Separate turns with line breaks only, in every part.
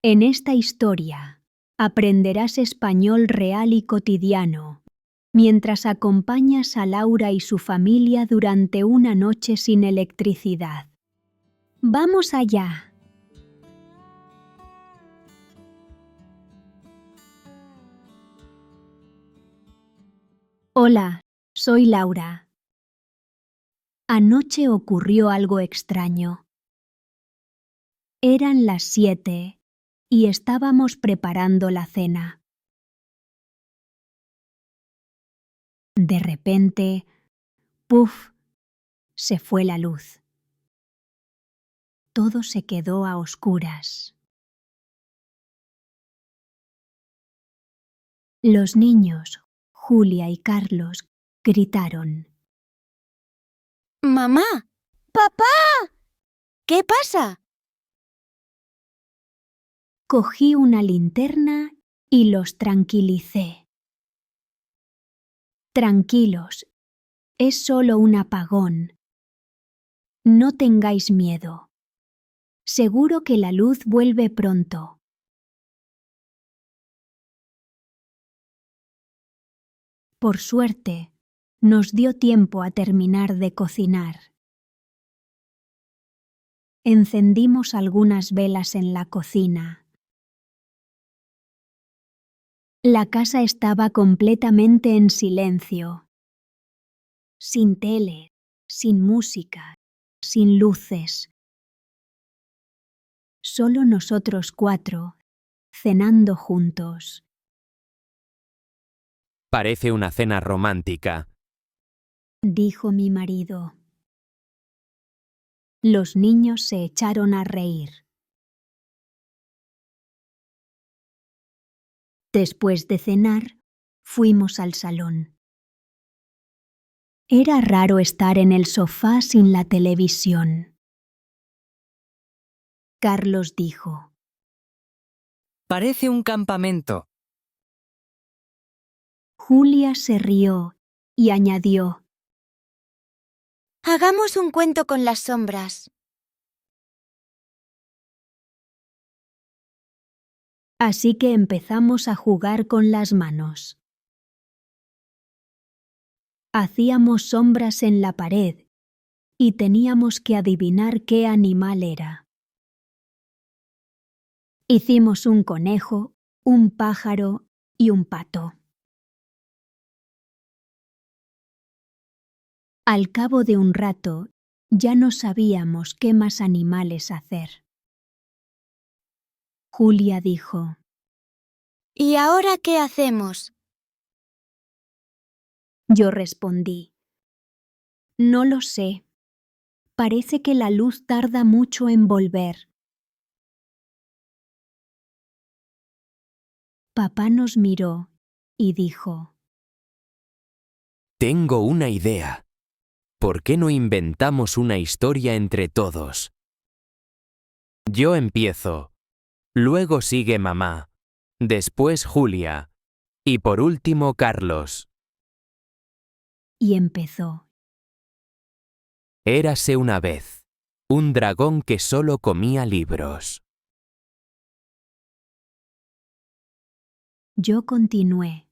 En esta historia aprenderás español real y cotidiano mientras acompañas a Laura y su familia durante una noche sin electricidad. ¡Vamos allá! Hola, soy Laura. Anoche ocurrió algo extraño. Eran las 7 y estábamos preparando la cena. De repente, ¡puf!, se fue la luz. Todo se quedó a oscuras. Los niños, Julia y Carlos, gritaron.
¡Mamá! ¡Papá! ¿Qué pasa?
Cogí una linterna y los tranquilicé. Tranquilos, es solo un apagón. No tengáis miedo. Seguro que la luz vuelve pronto. Por suerte, nos dio tiempo a terminar de cocinar. Encendimos algunas velas en la cocina. La casa estaba completamente en silencio. Sin tele, sin música, sin luces. Solo nosotros 4, cenando juntos.
Parece una cena romántica,
Dijo mi marido. Los niños se echaron a reír. Después de cenar, fuimos al salón. Era raro estar en el sofá sin la televisión. Carlos dijo.
Parece un campamento.
Julia se rió y añadió.
Hagamos un cuento con las sombras.
Así que empezamos a jugar con las manos. Hacíamos sombras en la pared y teníamos que adivinar qué animal era. Hicimos un conejo, un pájaro y un pato. Al cabo de un rato, ya no sabíamos qué más animales hacer. Julia dijo.
¿Y ahora qué hacemos?
Yo respondí. No lo sé. Parece que la luz tarda mucho en volver. Papá nos miró y dijo.
Tengo una idea. ¿Por qué no inventamos una historia entre todos? Yo empiezo, luego sigue mamá, después Julia y por último Carlos.
Y empezó.
Érase una vez un dragón que solo comía libros.
Yo continué.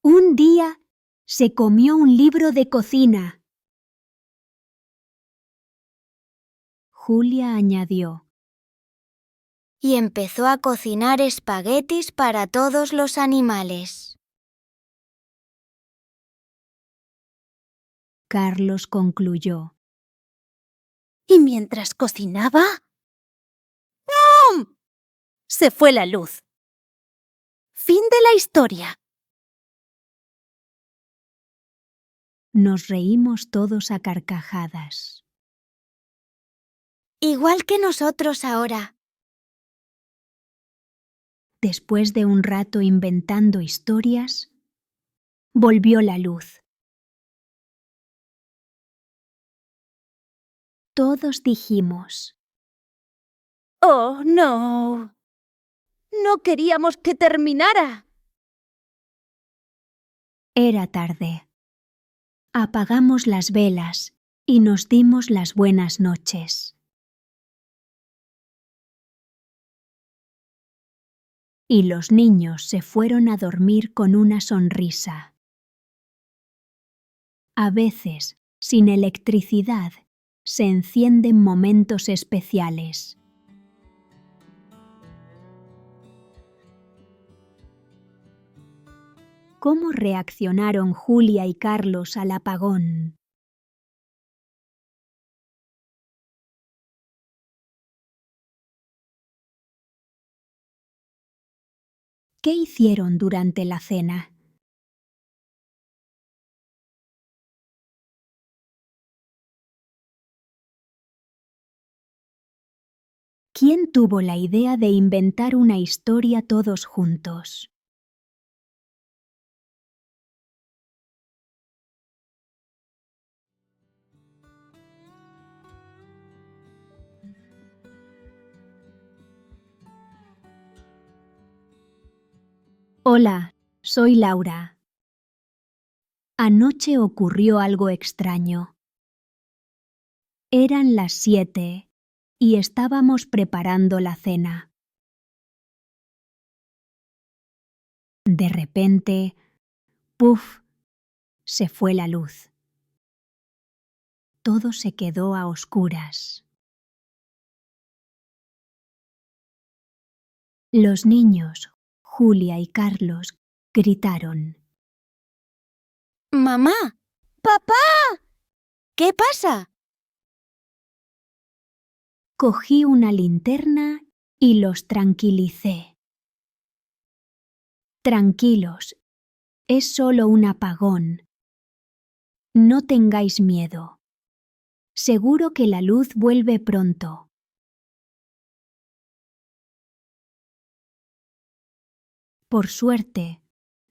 Un día se comió un libro de cocina. Julia añadió.
Y empezó a cocinar espaguetis para todos los animales.
Carlos concluyó.
Y mientras cocinaba, ¡pum!, se fue la luz. Fin de la historia.
Nos reímos todos a carcajadas.
Igual que nosotros ahora.
Después de un rato inventando historias, volvió la luz. Todos dijimos.
¡Oh, no! No queríamos que terminara.
Era tarde. Apagamos las velas y nos dimos las buenas noches. y los niños se fueron a dormir con una sonrisa. A veces, sin electricidad, se encienden momentos especiales. ¿Cómo reaccionaron Julia y Carlos al apagón? ¿Qué hicieron durante la cena? ¿Quién tuvo la idea de inventar una historia todos juntos? Hola, soy Laura. Anoche ocurrió algo extraño. Eran las 7 y estábamos preparando la cena. De repente, ¡puf!, se fue la luz. Todo se quedó a oscuras. Los niños, Julia y Carlos, gritaron.
¡Mamá! ¡Papá! ¿Qué pasa?
Cogí una linterna y los tranquilicé. Tranquilos, es solo un apagón. No tengáis miedo. Seguro que la luz vuelve pronto. Por suerte,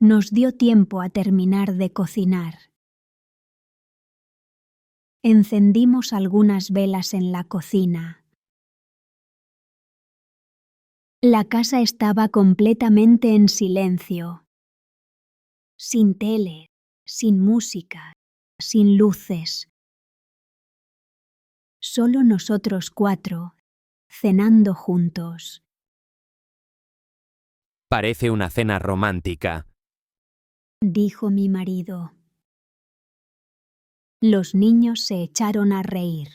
nos dio tiempo a terminar de cocinar. Encendimos algunas velas en la cocina. La casa estaba completamente en silencio. Sin tele, sin música, sin luces. Solo nosotros 4, cenando juntos.
Parece una cena romántica.
Dijo mi marido. Los niños se echaron a reír.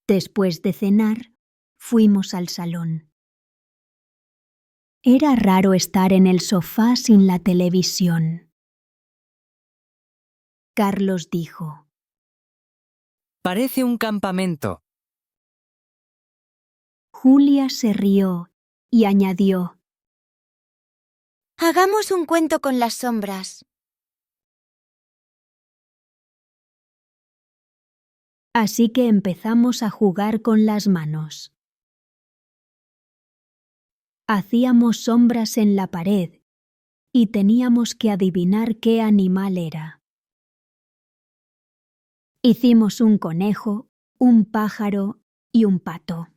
Después de cenar, fuimos al salón. Era raro estar en el sofá sin la televisión. Carlos dijo.
Parece un campamento.
Julia se rió y añadió.
Hagamos un cuento con las sombras.
Así que empezamos a jugar con las manos. Hacíamos sombras en la pared y teníamos que adivinar qué animal era. Hicimos un conejo, un pájaro y un pato.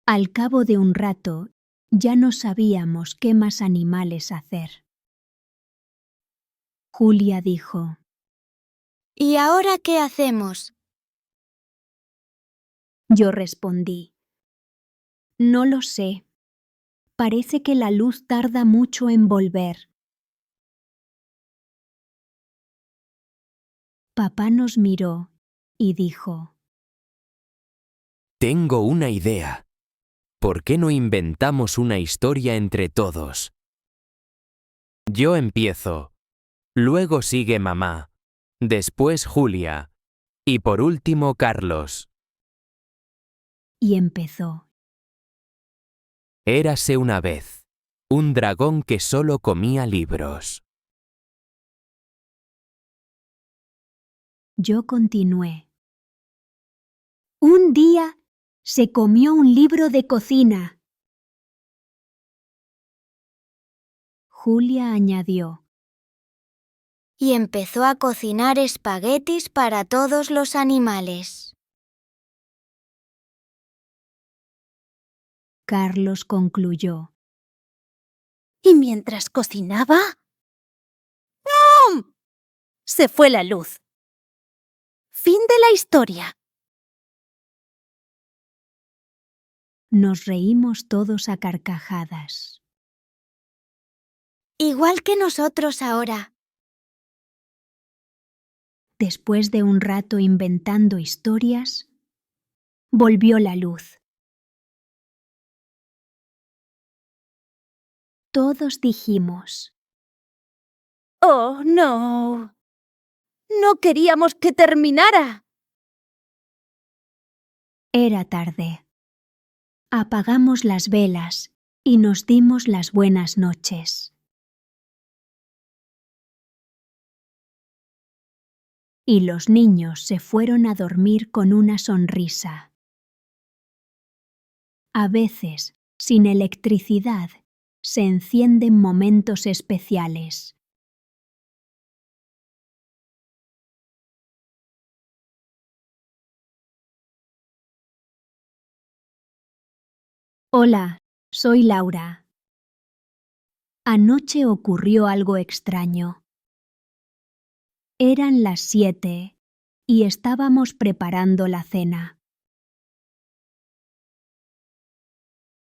Al cabo de un rato, ya no sabíamos qué más animales hacer. Julia dijo.
¿Y ahora qué hacemos?
Yo respondí. No lo sé. Parece que la luz tarda mucho en volver. Papá nos miró y dijo.
Tengo una idea. ¿Por qué no inventamos una historia entre todos? Yo empiezo. Luego sigue mamá. Después Julia. Y por último Carlos.
Y empezó.
Érase una vez un dragón que solo comía libros.
Yo continué. Un día se comió un libro de cocina. Julia añadió.
Y empezó a cocinar espaguetis para todos los animales.
Carlos concluyó.
Y mientras cocinaba, ¡pum!, se fue la luz. Fin de la historia.
Nos reímos todos a carcajadas.
Igual que nosotros ahora.
Después de un rato inventando historias, volvió la luz. Todos dijimos:
¡Oh, no! ¡No queríamos que terminara!
Era tarde. Apagamos las velas y nos dimos las buenas noches. Y los niños se fueron a dormir con una sonrisa. A veces, sin electricidad, se encienden momentos especiales. Hola, soy Laura. Anoche ocurrió algo extraño. Eran las 7 y estábamos preparando la cena.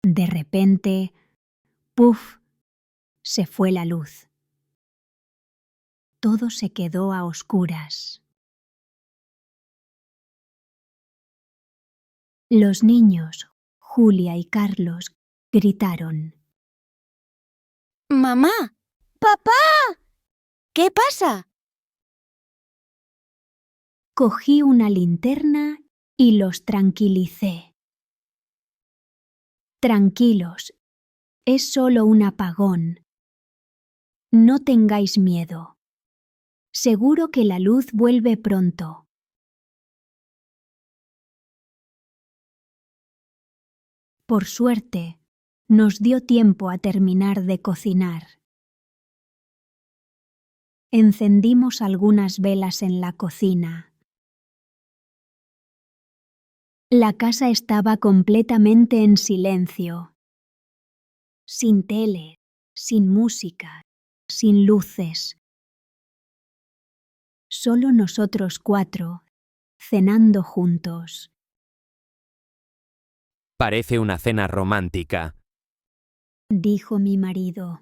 De repente, ¡puf!, se fue la luz. Todo se quedó a oscuras. Los niños, Julia y Carlos, gritaron.
¡Mamá!
¡Papá!
¿Qué pasa?
Cogí una linterna y los tranquilicé. Tranquilos, es solo un apagón. No tengáis miedo. Seguro que la luz vuelve pronto. Por suerte, nos dio tiempo a terminar de cocinar. Encendimos algunas velas en la cocina. La casa estaba completamente en silencio. Sin tele, sin música, sin luces. Solo nosotros 4, cenando juntos.
Parece una cena romántica.
Dijo mi marido.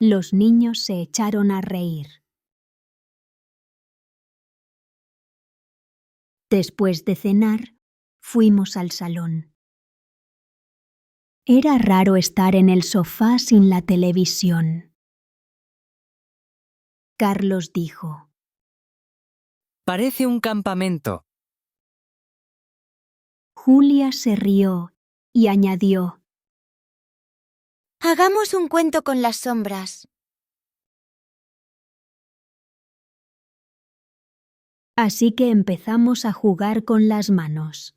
Los niños se echaron a reír. Después de cenar, fuimos al salón. Era raro estar en el sofá sin la televisión. Carlos dijo.
Parece un campamento.
Julia se rió y añadió.
Hagamos un cuento con las sombras.
Así que empezamos a jugar con las manos.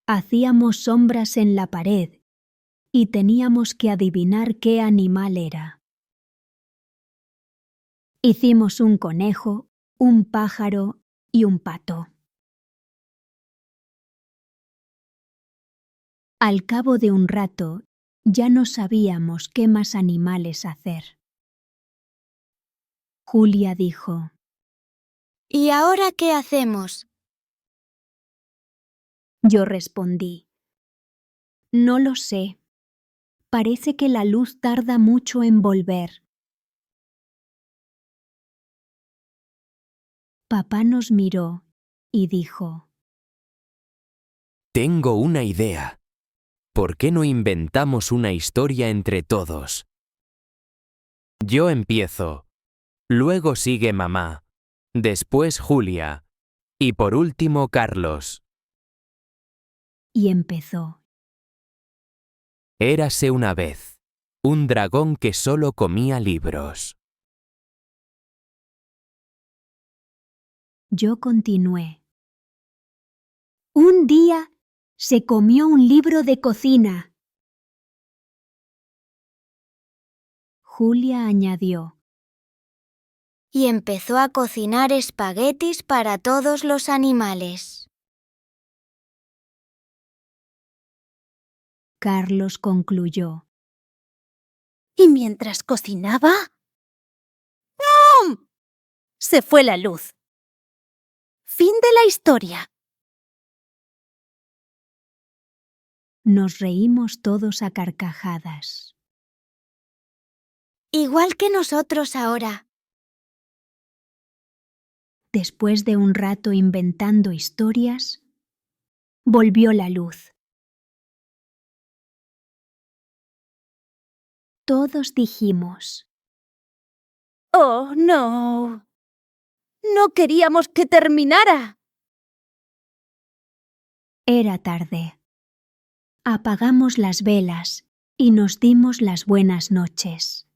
Hacíamos sombras en la pared y teníamos que adivinar qué animal era. Hicimos un conejo, un pájaro y un pato. Al cabo de un rato, ya no sabíamos qué más animales hacer. Julia dijo.
¿Y ahora qué hacemos?
Yo respondí. No lo sé. Parece que la luz tarda mucho en volver. Papá nos miró y dijo.
Tengo una idea. ¿Por qué no inventamos una historia entre todos? Yo empiezo. Luego sigue mamá. Después Julia. Y por último Carlos.
Y empezó.
Érase una vez un dragón que solo comía libros.
Yo continué. Un día se comió un libro de cocina. Julia añadió.
Y empezó a cocinar espaguetis para todos los animales.
Carlos concluyó.
Y mientras cocinaba... ¡pum!, se fue la luz. Fin de la historia.
Nos reímos todos a carcajadas.
Igual que nosotros ahora.
Después de un rato inventando historias, volvió la luz. Todos dijimos:
¡Oh, no! ¡No queríamos que terminara!
Era tarde. Apagamos las velas y nos dimos las buenas noches.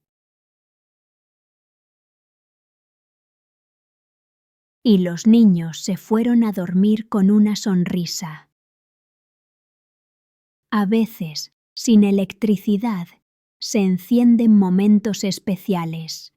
Y los niños se fueron a dormir con una sonrisa. A veces, sin electricidad, se encienden momentos especiales.